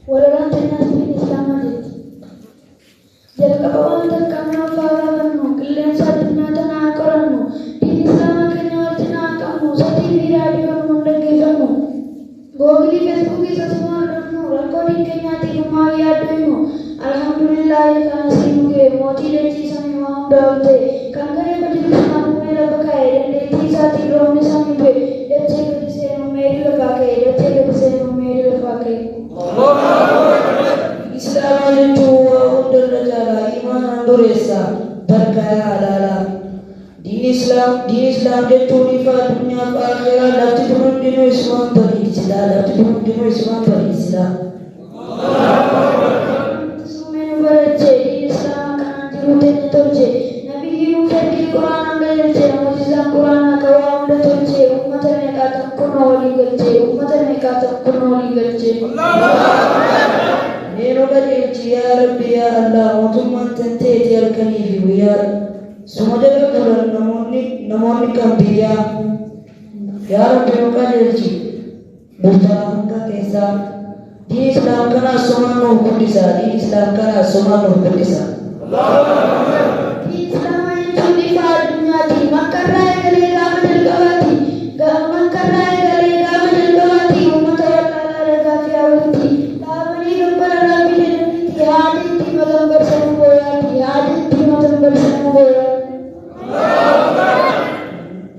Walalaan jennaan diin islaamaa jetti. Jalqaba wanta qabnaaf haa qabannu, qilleensa addunyaa tanaa haa qorannu, diin islaamaa keenya wajjin haa qabnu, sotii fi raadiyoon nu dhaggeeffannu. Googilii feesbuukii sasuma hordofnu, rakkoo diin keenyaatiif hummaa yaaddu himu. Alhamdulillaahi kana siin dhugee mootii leenjii samii waa hundaa ol ta'e kan garee badiru sanaan uumee lafa kaa'e dandeettii isaatiin roobni samii bu'e dachee gadi seenuu meerii lafaa ka'e dachee gadi seenuu meerii lafaa ka'e. Islaamaa jechuun waa hundarra caalaa imaanaan dureessa barkaa halaalaa. Diin Islaam jechuun ifa addunyaa fi akhiraa lafti hundinuu isumaan bariisila lafti hundinuu isumaan bariisila. Neno qajeelchi yaa Rabbi yaa Allah mootummaan tanteeti halkanii fi guyyaa suma jala bulan namoonni kan biyyaa yaa Rabbi nu qajeelchi bulchaa hanga keessaa diin Islaam kanaa sumaan nuuf guddisaa diin Islaam kanaa sumaan nuuf guddisaa.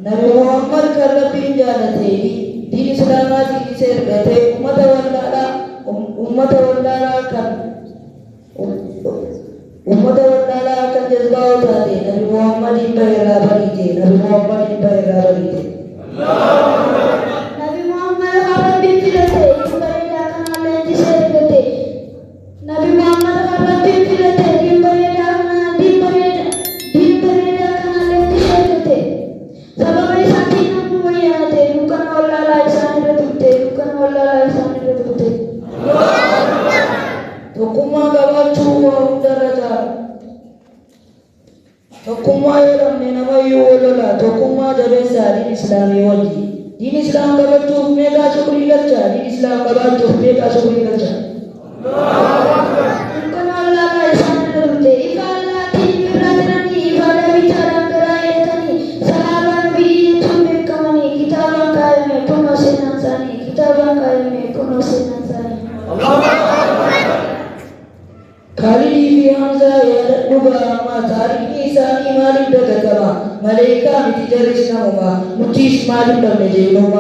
Nabi Muhammad kan Rabbiin jaalatee diin Islaamaatiin isa ergatee ummata wallaalaa kan jazbaa taate Nabi Muhammadiin bahirraa bariite Nabi Muhammad harabbiin filate diin bareedaa kanaan leenjisee ergate Nabi Muhammad harabbiin filate diin bareedaa kanaan leenjisee ergate sababa isaatiin namni wayyaanate dukkana wallaalaa isaan irra turte tokkummaa qabaachuu waa hundarra caala. Tokkummaa jedhamne namayyuu walola tokkummaa jabeessaa diin Islaamii wajji. Diin Islaam qabachuuf meeqaa shukrii galchaa diin Islaam qabaachuuf meeqaa shukrii galchaa. Dukkana wallaalaa isaan irra turte ifa allaatiin irraa jiranii ifa dabichaadhaan garaa eeganii salaabaan biyyi jechuun beekamanii kitaabaan kaayame kunoo seenaan isaanii Khalidii fi Hamzaa yaadadhu ga'amaa taarikhni isaanii maaliif dagatama maleekaa miti jarris namuma nutiis maaliif dhabne jeenuma